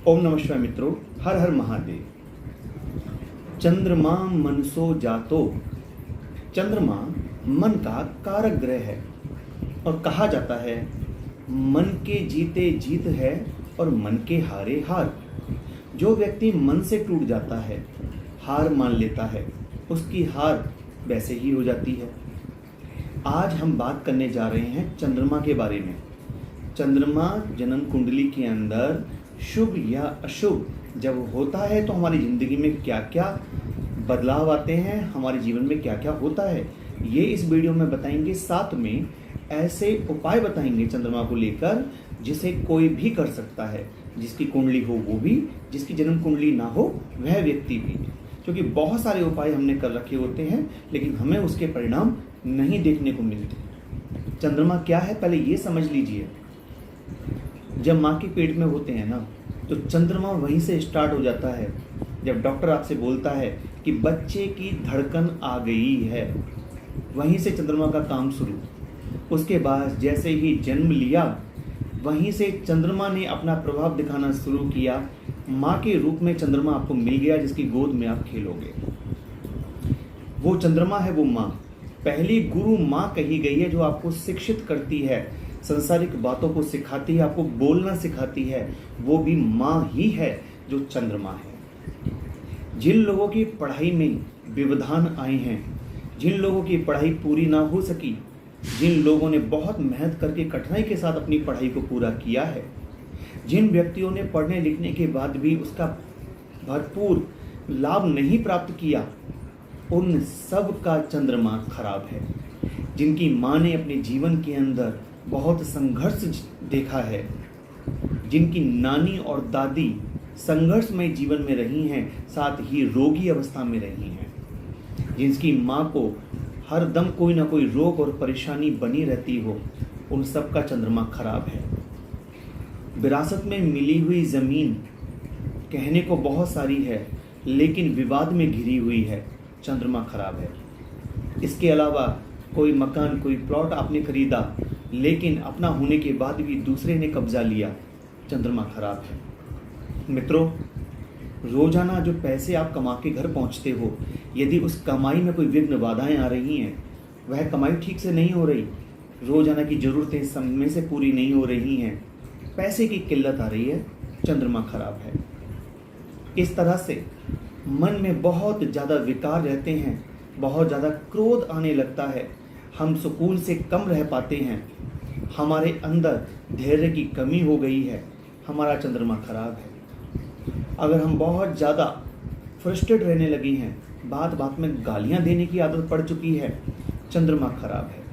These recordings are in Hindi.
ओम नमः शिवाय मित्रों, हर हर महादेव। चंद्रमा मनसो जातो। चंद्रमा मन का कारक ग्रह है और कहा जाता है मन के जीते जीत है और मन के हारे हार। जो व्यक्ति मन से टूट जाता है, हार मान लेता है, उसकी हार वैसे ही हो जाती है। आज हम बात करने जा रहे हैं चंद्रमा के बारे में। चंद्रमा जन्म कुंडली के अंदर शुभ या अशुभ जब होता है तो हमारी ज़िंदगी में क्या क्या बदलाव आते हैं, हमारे जीवन में क्या क्या होता है, ये इस वीडियो में बताएंगे। साथ में ऐसे उपाय बताएंगे चंद्रमा को लेकर जिसे कोई भी कर सकता है, जिसकी कुंडली हो वो भी, जिसकी जन्म कुंडली ना हो वह व्यक्ति भी। क्योंकि बहुत सारे उपाय हमने कर रखे होते हैं लेकिन हमें उसके परिणाम नहीं देखने को मिलते। चंद्रमा क्या है पहले ये समझ लीजिए। जब माँ के पेट में होते हैं ना, तो चंद्रमा वहीं से स्टार्ट हो जाता है। जब डॉक्टर आपसे बोलता है कि बच्चे की धड़कन आ गई है, वहीं से चंद्रमा का काम शुरू। उसके बाद जैसे ही जन्म लिया, वहीं से चंद्रमा ने अपना प्रभाव दिखाना शुरू किया। माँ के रूप में चंद्रमा आपको मिल गया, जिसकी गोद में आप खेलोगे। वो चंद्रमा है, वो माँ पहली गुरु माँ कही गई है, जो आपको शिक्षित करती है, संसारिक बातों को सिखाती है, आपको बोलना सिखाती है। वो भी माँ ही है जो चंद्रमा है। जिन लोगों की पढ़ाई में व्यवधान आए हैं, जिन लोगों की पढ़ाई पूरी ना हो सकी, जिन लोगों ने बहुत मेहनत करके कठिनाई के साथ अपनी पढ़ाई को पूरा किया है, जिन व्यक्तियों ने पढ़ने लिखने के बाद भी उसका भरपूर लाभ नहीं प्राप्त किया, उन सब का चंद्रमा खराब है। जिनकी माँ ने अपने जीवन के अंदर बहुत संघर्ष देखा है, जिनकी नानी और दादी संघर्षमय जीवन में रही हैं, साथ ही रोगी अवस्था में रही हैं, जिनकी माँ को हर दम कोई ना कोई रोग और परेशानी बनी रहती हो, उन सब का चंद्रमा खराब है। विरासत में मिली हुई ज़मीन कहने को बहुत सारी है लेकिन विवाद में घिरी हुई है, चंद्रमा खराब है। इसके अलावा कोई मकान, कोई प्लॉट आपने खरीदा लेकिन अपना होने के बाद भी दूसरे ने कब्जा लिया, चंद्रमा खराब है। मित्रों, रोजाना जो पैसे आप कमा के घर पहुंचते हो, यदि उस कमाई में कोई विघ्न बाधाएं आ रही हैं, वह कमाई ठीक से नहीं हो रही, रोजाना की ज़रूरतें समय से पूरी नहीं हो रही हैं, पैसे की किल्लत आ रही है, चंद्रमा खराब है। इस तरह से मन में बहुत ज़्यादा विकार रहते हैं, बहुत ज़्यादा क्रोध आने लगता है, हम सुकून से कम रह पाते हैं, हमारे अंदर धैर्य की कमी हो गई है, हमारा चंद्रमा खराब है। अगर हम बहुत ज़्यादा फ्रस्ट्रेट रहने लगी हैं, बात बात में गालियां देने की आदत पड़ चुकी है, चंद्रमा खराब है।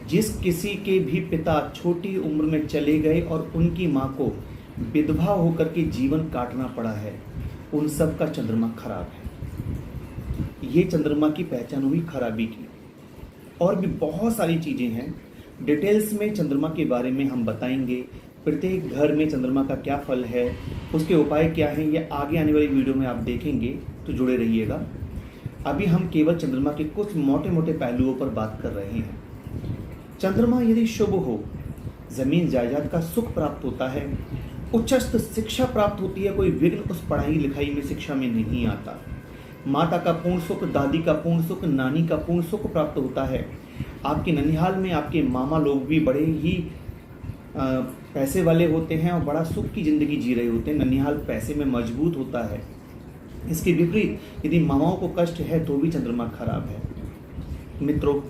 जिस किसी के भी पिता छोटी उम्र में चले गए और उनकी माँ को विधवा होकर के जीवन काटना पड़ा है, उन सब का चंद्रमा खराब है। ये चंद्रमा की पहचान हुई खराबी की। और भी बहुत सारी चीज़ें हैं, डिटेल्स में चंद्रमा के बारे में हम बताएंगे। प्रत्येक घर में चंद्रमा का क्या फल है, उसके उपाय क्या हैं, ये आगे आने वाली वीडियो में आप देखेंगे, तो जुड़े रहिएगा। अभी हम केवल चंद्रमा के कुछ मोटे मोटे पहलुओं पर बात कर रहे हैं। चंद्रमा यदि शुभ हो, ज़मीन जायदाद का सुख प्राप्त होता है, उच्चस्थ शिक्षा प्राप्त होती है, कोई विघ्न उस पढ़ाई लिखाई में, शिक्षा में नहीं आता। माता का पूर्ण सुख, दादी का पूर्ण सुख, नानी का पूर्ण सुख प्राप्त होता है। आपके ननिहाल में आपके मामा लोग भी बड़े ही पैसे वाले होते हैं और बड़ा सुख की ज़िंदगी जी रहे होते हैं, ननिहाल पैसे में मजबूत होता है। इसके विपरीत यदि मामाओं को कष्ट है तो भी चंद्रमा खराब है। मित्रों,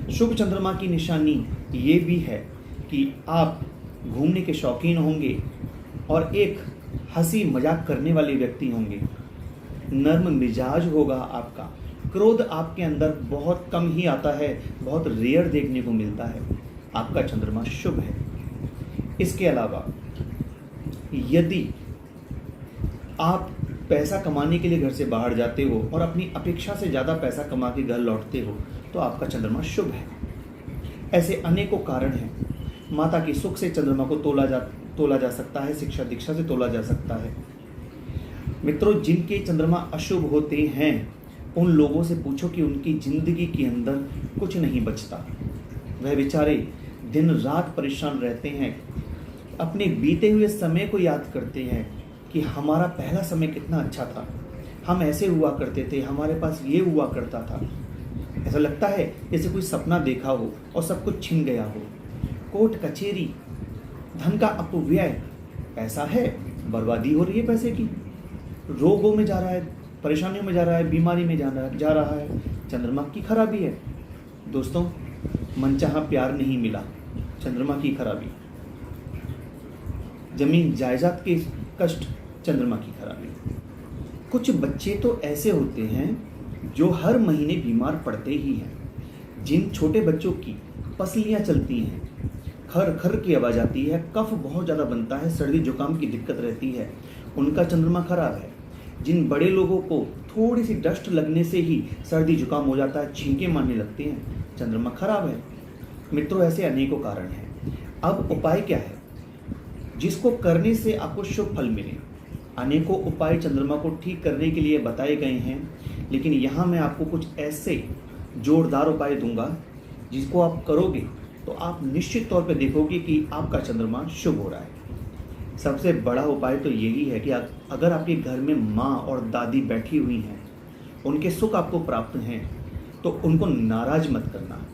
शुभ चंद्रमा की निशानी ये भी है कि आप घूमने के शौकीन होंगे और एक हंसी मजाक करने वाले व्यक्ति होंगे, नर्म मिजाज होगा आपका, क्रोध आपके अंदर बहुत कम ही आता है, बहुत रेयर देखने को मिलता है, आपका चंद्रमा शुभ है। इसके अलावा यदि आप पैसा कमाने के लिए घर से बाहर जाते हो और अपनी अपेक्षा से ज़्यादा पैसा कमा के घर लौटते हो, तो आपका चंद्रमा शुभ है। ऐसे अनेकों कारण हैं। माता के सुख से चंद्रमा को तोला जा सकता है, शिक्षा दीक्षा से तोला जा सकता है। मित्रों, जिनके चंद्रमा अशुभ होते हैं, उन लोगों से पूछो कि उनकी जिंदगी के अंदर कुछ नहीं बचता। वह बेचारे दिन रात परेशान रहते हैं, अपने बीते हुए समय को याद करते हैं कि हमारा पहला समय कितना अच्छा था, हम ऐसे हुआ करते थे, हमारे पास ये हुआ करता था। ऐसा लगता है जैसे कोई सपना देखा हो और सब कुछ छिन गया हो। कोर्ट कचहरी, धन का अपव्यय, पैसा है, बर्बादी हो रही है पैसे की, रोगों में जा रहा है, परेशानियों में जा रहा है, बीमारी में जा रहा है, चंद्रमा की खराबी है। दोस्तों, मनचाहा प्यार नहीं मिला, चंद्रमा की खराबी। जमीन जायदाद के कष्ट, चंद्रमा की खराबी। कुछ बच्चे तो ऐसे होते हैं जो हर महीने बीमार पड़ते ही हैं। जिन छोटे बच्चों की पसलियाँ चलती हैं, खर खर की आवाज़ आती है, कफ बहुत ज़्यादा बनता है, सर्दी जुकाम की दिक्कत रहती है, उनका चंद्रमा खराब है। जिन बड़े लोगों को थोड़ी सी डस्ट लगने से ही सर्दी जुकाम हो जाता है, छींके मारने लगते हैं, चंद्रमा खराब है। मित्रों, ऐसे अनेकों कारण हैं। अब उपाय क्या है जिसको करने से आपको शुभ फल मिले? अनेकों उपाय चंद्रमा को ठीक करने के लिए बताए गए हैं, लेकिन यहाँ मैं आपको कुछ ऐसे जोरदार उपाय दूंगा जिसको आप करोगे तो आप निश्चित तौर पे देखोगे कि आपका चंद्रमा शुभ हो रहा है। सबसे बड़ा उपाय तो यही है कि अगर आपके घर में माँ और दादी बैठी हुई हैं, उनके सुख आपको प्राप्त हैं, तो उनको नाराज मत करना।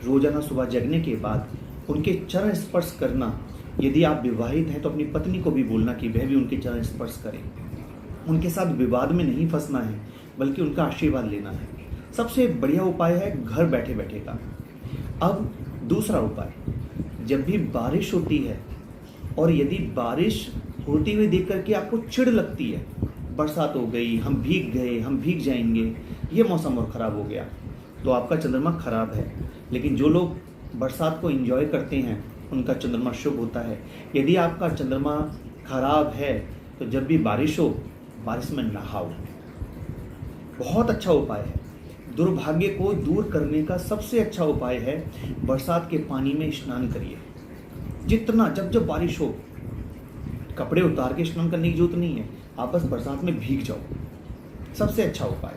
रोजाना सुबह जगने के बाद उनके चरण स्पर्श करना। यदि आप विवाहित हैं तो अपनी पत्नी को भी बोलना कि वह भी उनके चरण स्पर्श करें। उनके साथ विवाद में नहीं फंसना है, बल्कि उनका आशीर्वाद लेना है। सबसे बढ़िया उपाय है घर बैठे बैठे का। अब दूसरा उपाय, जब भी बारिश होती है और यदि बारिश होती हुई देख करके आपको चिढ़ लगती है, बरसात हो गई, हम भीग गए, हम भीग जाएंगे, ये मौसम और ख़राब हो गया, तो आपका चंद्रमा खराब है। लेकिन जो लोग बरसात को एंजॉय करते हैं उनका चंद्रमा शुभ होता है। यदि आपका चंद्रमा खराब है तो जब भी बारिश हो, बारिश में नहाओ, बहुत अच्छा उपाय है। दुर्भाग्य को दूर करने का सबसे अच्छा उपाय है बरसात के पानी में स्नान करिए। जितना जब बारिश हो, कपड़े उतार के स्नान करने की जरूरत नहीं है, आप बस बरसात में भीग जाओ, सबसे अच्छा उपाय।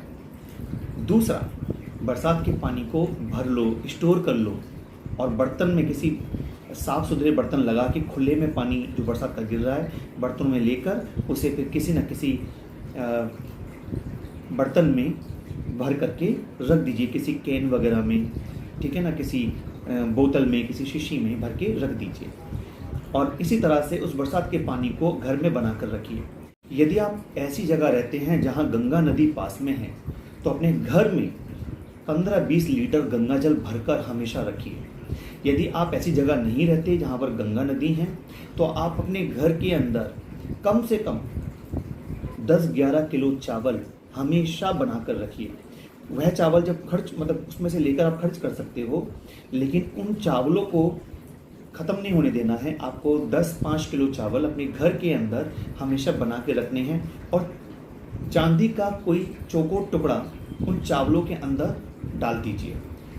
दूसरा, बरसात के पानी को भर लो, स्टोर कर लो और बर्तन में किसी साफ सुथरे बर्तन लगा के खुले में पानी जो बरसात का गिर रहा है बर्तनों में लेकर उसे फिर किसी न किसी बर्तन में भर करके रख दीजिए, किसी कैन वगैरह में, ठीक है ना, किसी बोतल में, किसी शीशी में भर के रख दीजिए। और इसी तरह से उस बरसात के पानी को घर में बना कर रखिए। यदि आप ऐसी जगह रहते हैं जहां गंगा नदी पास में है तो अपने घर में 15-20 लीटर गंगा जल भरकर हमेशा रखिए। यदि आप ऐसी जगह नहीं रहते जहां पर गंगा नदी है तो आप अपने घर के अंदर कम से कम 10-11 किलो चावल हमेशा बनाकर रखिए। वह चावल जब उसमें से लेकर आप खर्च कर सकते हो, लेकिन उन चावलों को ख़त्म नहीं होने देना है। आपको 10-5 किलो चावल अपने घर के अंदर हमेशा बना के रखने हैं और चांदी का कोई चौकोर टुकड़ा उन चावलों के अंदर डाल दीजिए।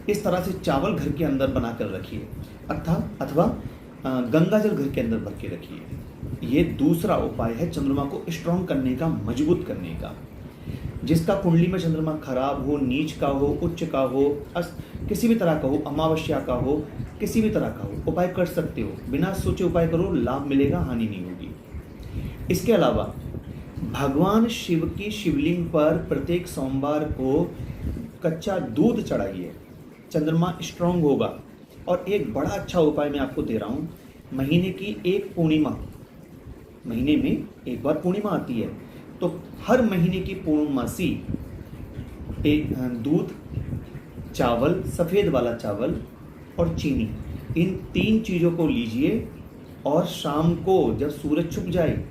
इस तरह से चावल घर के अंदर बनाकर रखिए अथवा गंगा जल घर के अंदर भर के रखिए। ये दूसरा उपाय है चंद्रमा को स्ट्रॉन्ग करने का, मजबूत करने का। जिसका कुंडली में चंद्रमा खराब हो, नीच का हो, उच्च का हो, किसी भी तरह का हो, अमावस्या का हो, किसी भी तरह का हो, उपाय कर सकते हो। बिना सोचे उपाय करो, लाभ मिलेगा, हानि नहीं होगी। इसके अलावा भगवान शिव की शिवलिंग पर प्रत्येक सोमवार को कच्चा दूध चढ़ाइए, चंद्रमा स्ट्रांग होगा। और एक बड़ा अच्छा उपाय मैं आपको दे रहा हूँ, महीने की एक पूर्णिमा, महीने में एक बार पूर्णिमा आती है, तो हर महीने की पूर्णमासी एक दूध, चावल, सफ़ेद वाला चावल और चीनी, इन 3 चीज़ों को लीजिए और शाम को जब सूरज छुप जाए,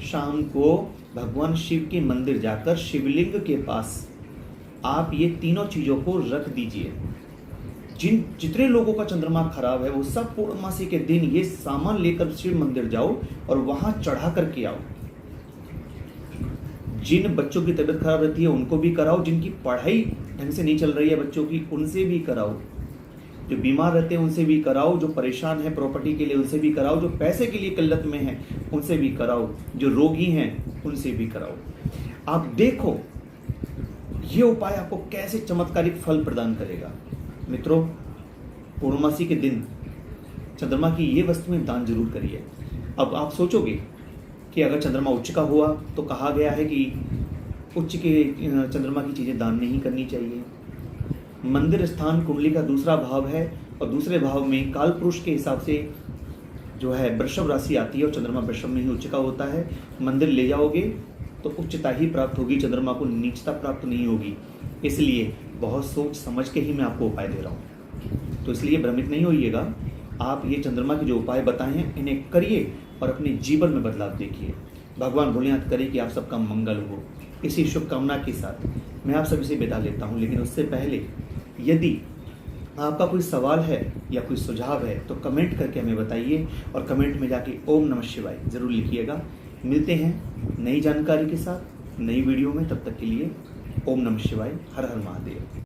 शाम को भगवान शिव के मंदिर जाकर शिवलिंग के पास आप ये तीनों चीज़ों को रख दीजिए। जितने लोगों का चंद्रमा खराब है वो सब पूर्णमासी के दिन ये सामान लेकर शिव मंदिर जाओ और वहाँ चढ़ा करके आओ। जिन बच्चों की तबीयत खराब रहती है उनको भी कराओ, जिनकी पढ़ाई ढंग से नहीं चल रही है बच्चों की उनसे भी कराओ, जो बीमार रहते हैं उनसे भी कराओ, जो परेशान है प्रॉपर्टी के लिए उनसे भी कराओ, जो पैसे के लिए किल्लत में है उनसे भी कराओ, जो रोगी हैं उनसे भी कराओ। आप देखो ये उपाय आपको कैसे चमत्कारिक फल प्रदान करेगा। मित्रों, पूर्णमासी के दिन चंद्रमा की ये वस्तुएं दान जरूर करिए। अब आप सोचोगे कि अगर चंद्रमा उच्च का हुआ तो कहा गया है कि उच्च के चंद्रमा की चीज़ें दान नहीं करनी चाहिए। मंदिर स्थान कुंडली का दूसरा भाव है और दूसरे भाव में काल पुरुष के हिसाब से जो है वृषभ राशि आती है और चंद्रमा वृषभ में ही उच्च का होता है। मंदिर ले जाओगे तो उच्चता ही प्राप्त होगी, चंद्रमा को नीचता प्राप्त नहीं होगी। इसलिए बहुत सोच समझ के ही मैं आपको उपाय दे रहा हूँ, तो इसलिए भ्रमित नहीं होइएगा। आप ये चंद्रमा के जो उपाय बताए हैं इन्हें करिए और अपने जीवन में बदलाव देखिए। भगवान भोलेनाथ करे कि आप सबका मंगल हो। इसी शुभकामना के साथ मैं आप सभी से विदा लेता हूँ, लेकिन उससे पहले यदि आपका कोई सवाल है या कोई सुझाव है तो कमेंट करके हमें बताइए और कमेंट में जाके ओम नमः शिवाय ज़रूर लिखिएगा। मिलते हैं नई जानकारी के साथ नई वीडियो में, तब तक के लिए ओम नमः शिवाय, हर हर महादेव।